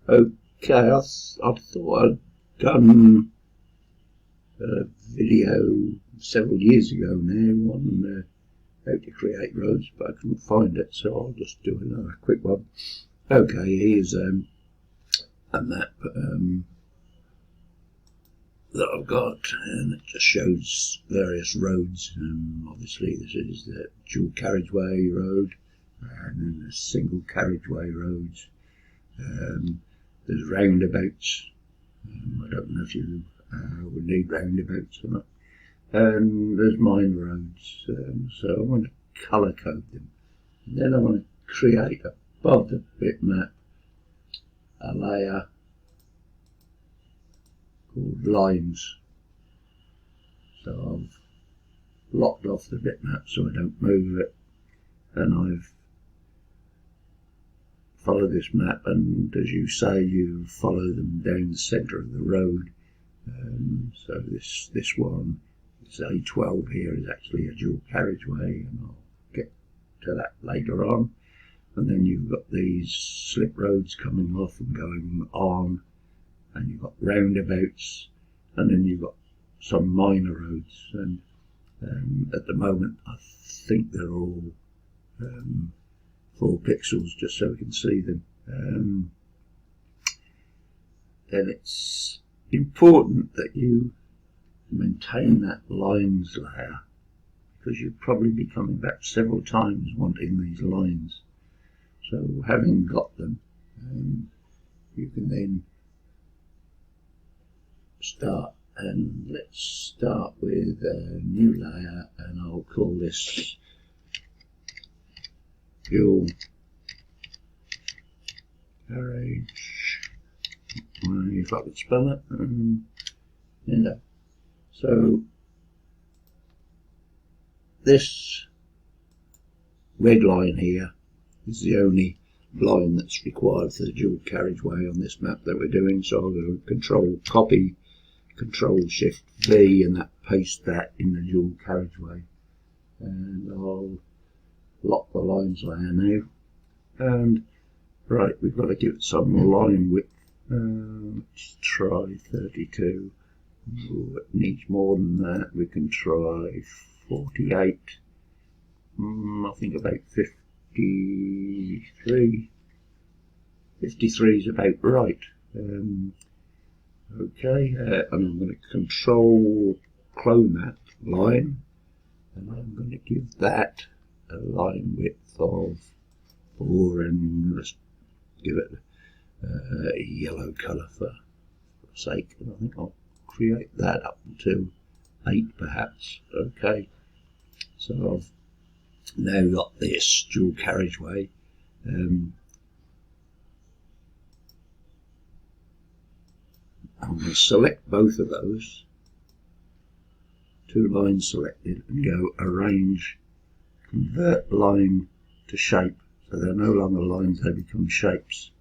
Okay, I thought I'd done a video several years ago now on how to create roads, but I couldn't find it, so I'll just do another quick one. Okay, here's a map that I've got, and it just shows various roads. Obviously this is the dual carriageway road, and then there's single carriageway roads. There's roundabouts. I don't know if you would need roundabouts or not. And there's minor roads. So I want to colour code them. And then I want to create above the bitmap a layer called lines. So I've locked off the bitmap so I don't move it, and I've followed this map, and as you say, you follow them down the centre of the road. So this one, this A12 here, is actually a dual carriageway, and I'll get to that later on. And then you've got these slip roads coming off and going on, and you've got roundabouts, and then you've got some minor roads. And at the moment I think they're all 4 pixels, just so we can see them. Then it's important that you maintain that lines layer, because you'll probably be coming back several times wanting these lines. So having got them, you can then start, and let's start with a new layer, and I'll call this dual carriage, if I could spell it, and so this red line here is the only line that's required for the dual carriageway on this map that we're doing. So I'll go Control Copy, Control Shift V, and that paste that in the dual carriageway, and I'll lock the lines layer now. And right, we've got to give it some line width. Let's try 32. Ooh, it needs more than that. We can try 48. I think about 53. 53 is about right. Okay, I'm going to Control Clone that line, and I'm going to give that a line width of 4, and let's give it a yellow colour for sake. And I think I'll create that up to 8 perhaps. Okay, so I've now got this dual carriageway. I'm going to select both of those, 2 lines selected, and go Arrange, Convert Line to Shape. So they're no longer lines, they become shapes.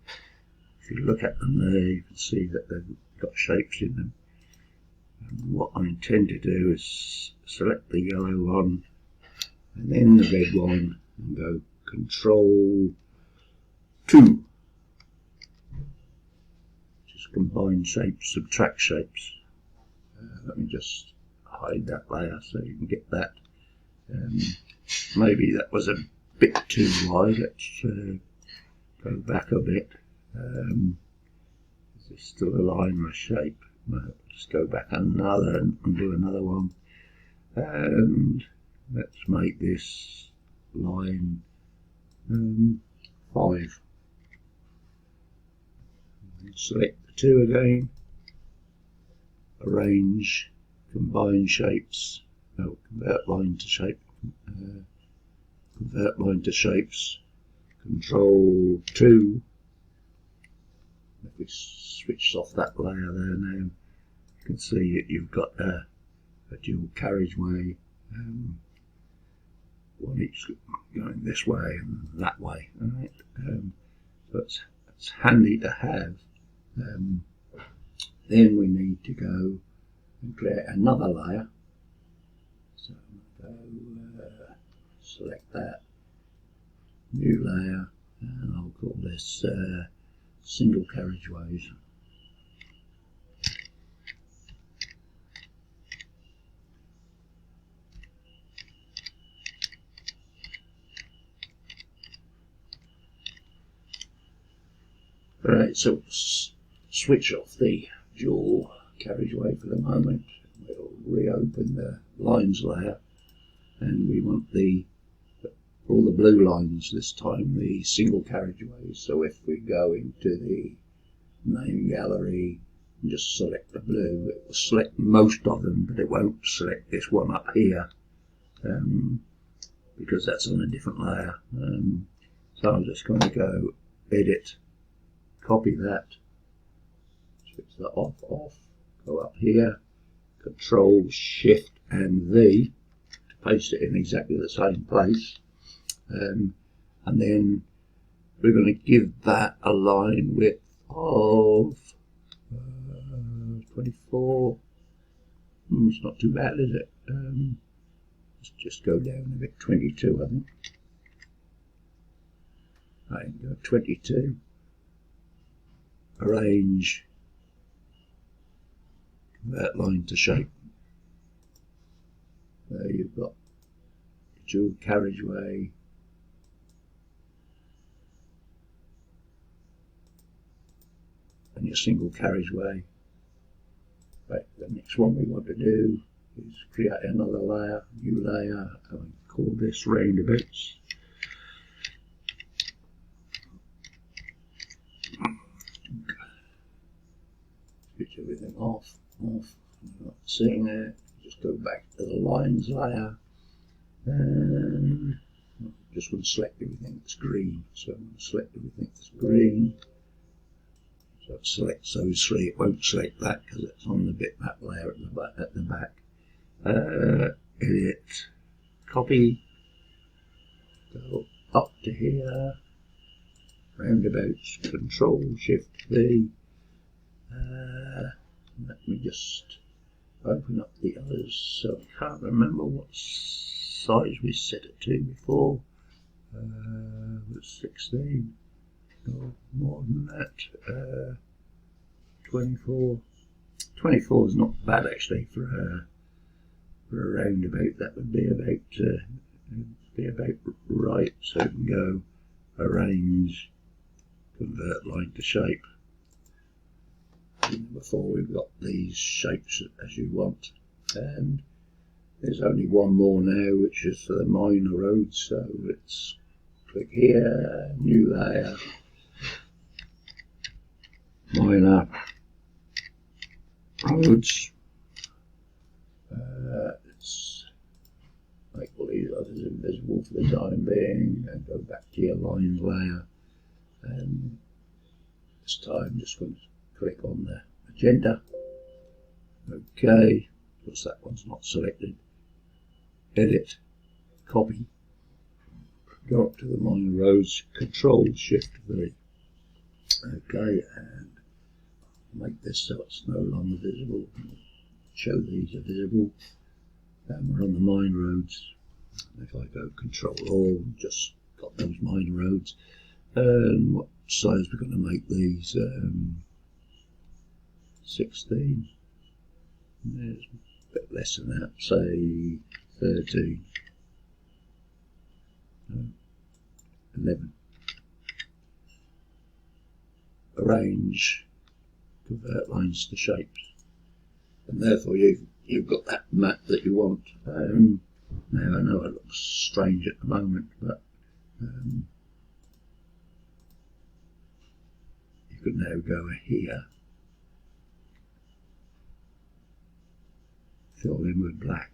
If you look at them there, you can see that they've got shapes in them. And what I intend to do is select the yellow one and then the red one, and go Control 2. Just combine shapes, subtract shapes. Let me just hide that layer so you can get that. Maybe that was a bit too wide. Let's go back a bit. Is this still a line or a shape? No, just go back another and do another one. And let's make this line 5. Select the 2 again. Arrange, combine shapes. No, convert line to shape. Convert line to shapes. Control 2. If we switch off that layer there now, you can see that you've got a dual carriageway, one each going this way and that way. Right? So it's handy to have. Then we need to go and create another layer. So go select that, new layer, and I'll call this single carriageways. Right, so switch off the dual carriageway for the moment. We'll reopen the lines layer, and we want all the blue lines this time, the single carriageways. So if we go into the name gallery and just select the blue, it will select most of them, but it won't select this one up here because that's on a different layer. So I'm just going to go edit, copy that, switch that off, go up here, Control Shift and V to paste it in exactly the same place. And then we're going to give that a line width of 24. It's not too bad, is it? Let's just go down a bit, 22, I think. Right, go 22. Arrange, convert line to shape. There you've got dual carriageway. And your single carriageway. Right, the next one we want to do is create another layer, new layer, and call this roundabouts. Switch everything off. Not seeing there. Just go back to the lines layer, and just want to select everything that's green. So I'm going to select everything that's green. So it selects those three. It won't select that because it's on the bitmap layer at the back. Edit, copy, go up to here, roundabouts, Control Shift V. Let me just open up the others. So I can't remember what size we set it to before. It was 16. No, more than that. 24. 24 is not bad actually for a roundabout. That would be about right. So we can go arrange, convert line to shape. And before we've got these shapes as you want, and there's only one more now, which is for the minor roads. So let's click here, new layer, minor roads. Let's make all these others invisible for the time being, and go back to your lines layer. And this time I'm just going to click on the agenda. Okay, because that one's not selected. Edit, copy, go up to the minor roads, Control Shift V. Okay, and make this so it's no longer visible. Show these are visible. And we're on the minor roads. If I go Control All, just got those minor roads. And what size we're going to make these? 16. There's a bit less than that, say 13. No, 11. Arrange, convert lines to shapes. And therefore you've got that map that you want. Now I know it looks strange at the moment, but you can now go here, fill in with black.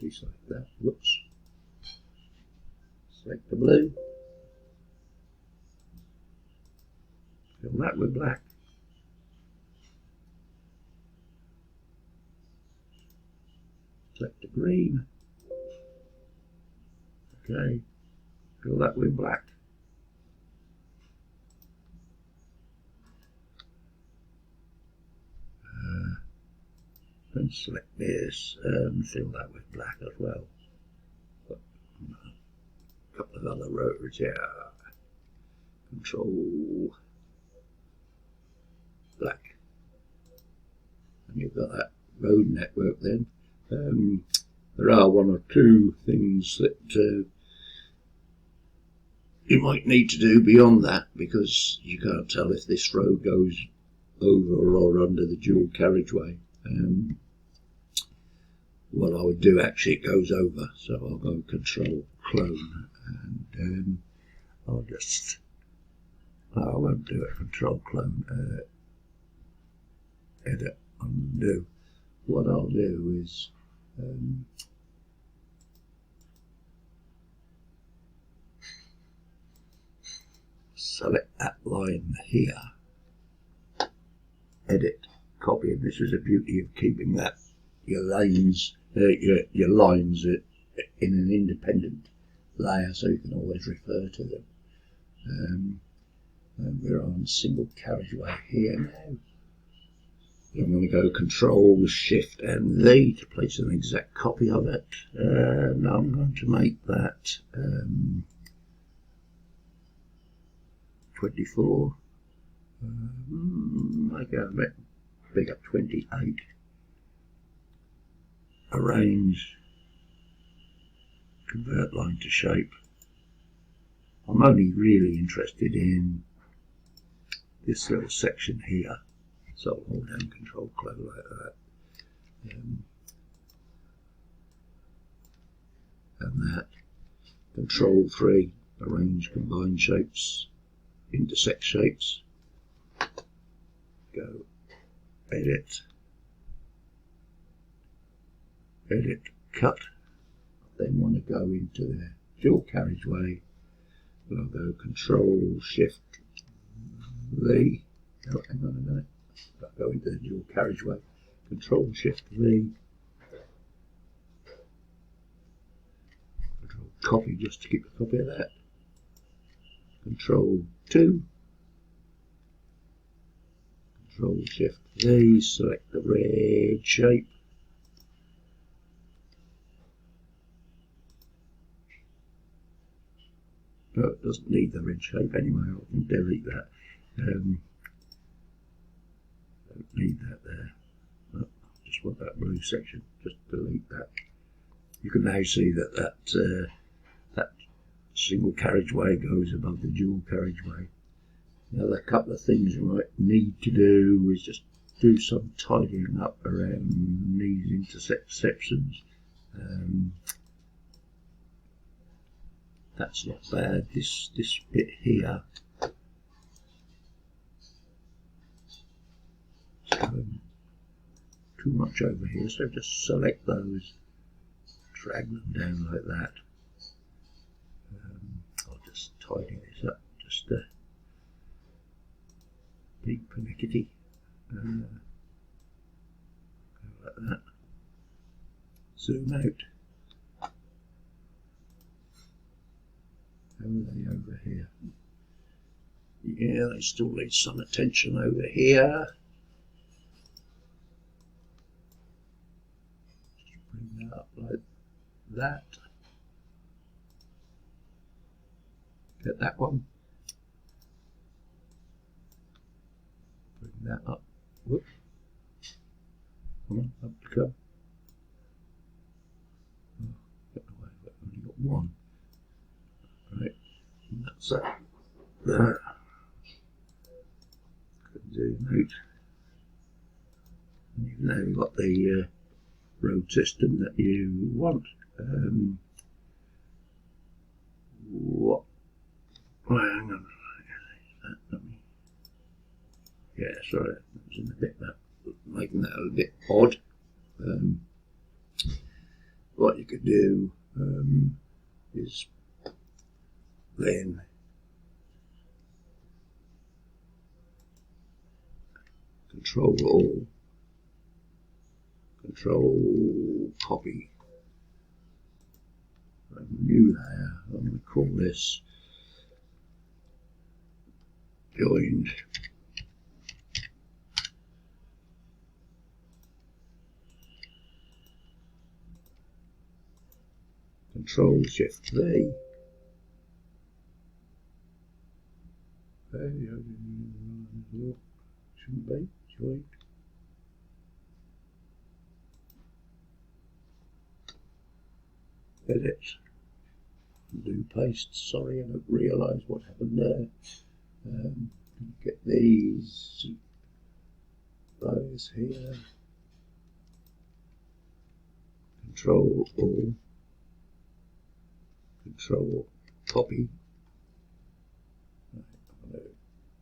Deselect that. Whoops. Select the blue. Fill that with black. Select the green. Okay. Fill that with black. and select this, fill that with black as well. But, a couple of other rows here. Control black, and you've got that road network then. There are one or two things that you might need to do beyond that, because you can't tell if this road goes over or under the dual carriageway. What I would do, actually, it goes over, so I'll go Control Clone, and I won't do it. Control Clone, Edit, Undo. What I'll do is select that line here, edit, copy, and this is the beauty of keeping that your lines in an independent layer, so you can always refer to them. And we're on single carriageway here now. I'm going to go Control, Shift, and V to place an exact copy of it. And I'm going to make that 24. I go a bit big up 28. Arrange, convert line to shape. I'm only really interested in this little section here, so I'll hold down Control Clone like that. And that. Control 3, arrange, combine shapes, intersect shapes. Go edit, cut. Then want to go into the dual carriageway. I'll go Control Shift V. Oh, hang on a minute. I'll go into the dual carriageway. Control Shift V. Control Copy, just to keep a copy of that. Control 2. Control Shift V. Select the red shape. No, it doesn't need the red shape anyway. I can delete that. Don't need that there. No, just want that blue section. Just delete that. You can now see that that single carriageway goes above the dual carriageway. Now, a couple of things you might need to do is just do some tidying up around these intersections. That's not bad. This bit here, too much over here, so just select those, drag them down like that. I'll just tidy this up, just big pernickety, go like that. Zoom out. How are they over here? Yeah, they still need some attention over here. Just bring that up like that. Get that one. Bring that up. Whoop. Come on, up to go. Oh, get away, I've only got one. Right, and that's that. There. Zoom out. And you've now got the road system that you want. What? Oh, hang on. Yeah, sorry, that was in a bit making that a little bit odd. What you could do is then Control All, Control Copy, a new layer. I'm going to call this Joined Control Shift V. Shouldn't be joint. Edit. Do paste. Sorry, I don't realise what happened there. Get these those here. Control all. Control copy.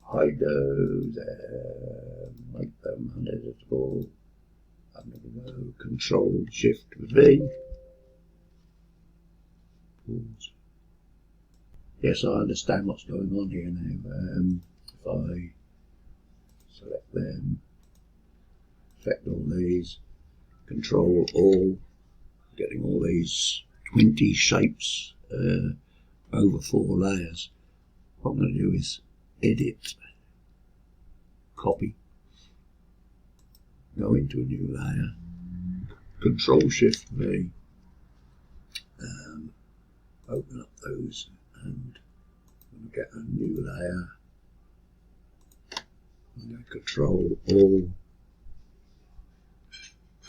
Hide those and make them uneditable. I'm going to go Control Shift V. Pause. Yes, I understand what's going on here now. If I select them, select all these, Control all, getting all these 20 shapes over 4 layers. What I'm going to do is edit, copy, go into a new layer, Control Shift V, open up those and get a new layer. I'm going to Control all,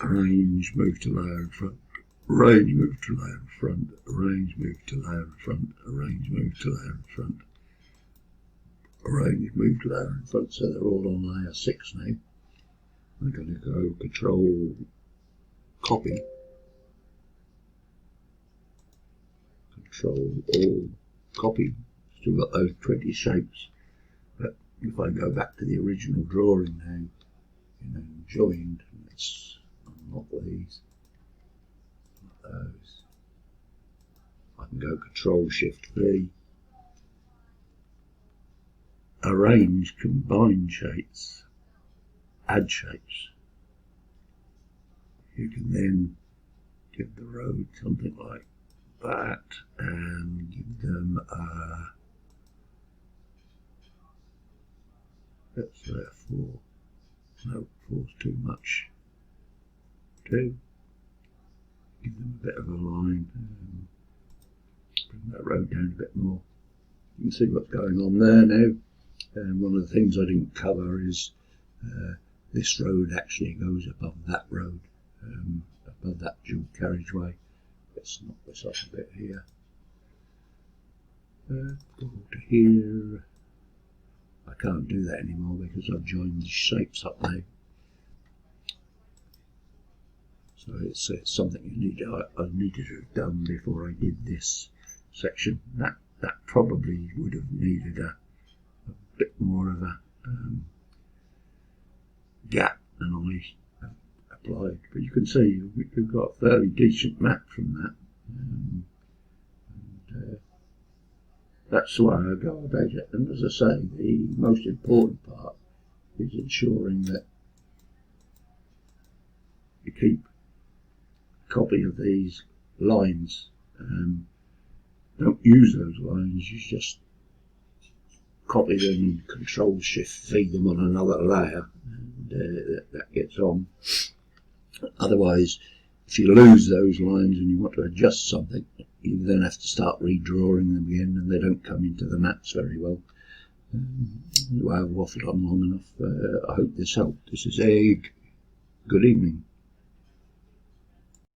arrange, move to layer in front, arrange, move to layer in front, arrange, move to layer in front, arrange, move to layer in front, arrange, move to layer in front, so they're all on layer 6 now. I'm going to go Control copy, Control all, copy. Still got those 20 shapes, but if I go back to the original drawing now, joined, let's unlock these, like those. I can go Control Shift V, arrange, combine shapes, add shapes. You can then give the road something like that and give them a, let's say a 4. No, 4's too much. 2. Give them a bit of a line. Bring that road down a bit more. You can see what's going on there now. And one of the things I didn't cover is this road actually goes above that road, above that dual carriageway. Let's knock this up a bit here. Go to here. I can't do that anymore because I've joined the shapes up now. So it's something I needed to have done before I did this section. That probably would have needed a bit more of a gap than I applied. But you can see we've got a fairly decent map from that. That's the way I go about it. And as I say, the most important part is ensuring that you keep a copy of these lines. Don't use those lines, you just copy them, Control Shift V them on another layer, and that gets on. Otherwise, if you lose those lines and you want to adjust something, you then have to start redrawing them again, and they don't come into the maps very well. Well, I've waffled on long enough. I hope this helped. This is Egg. Good evening.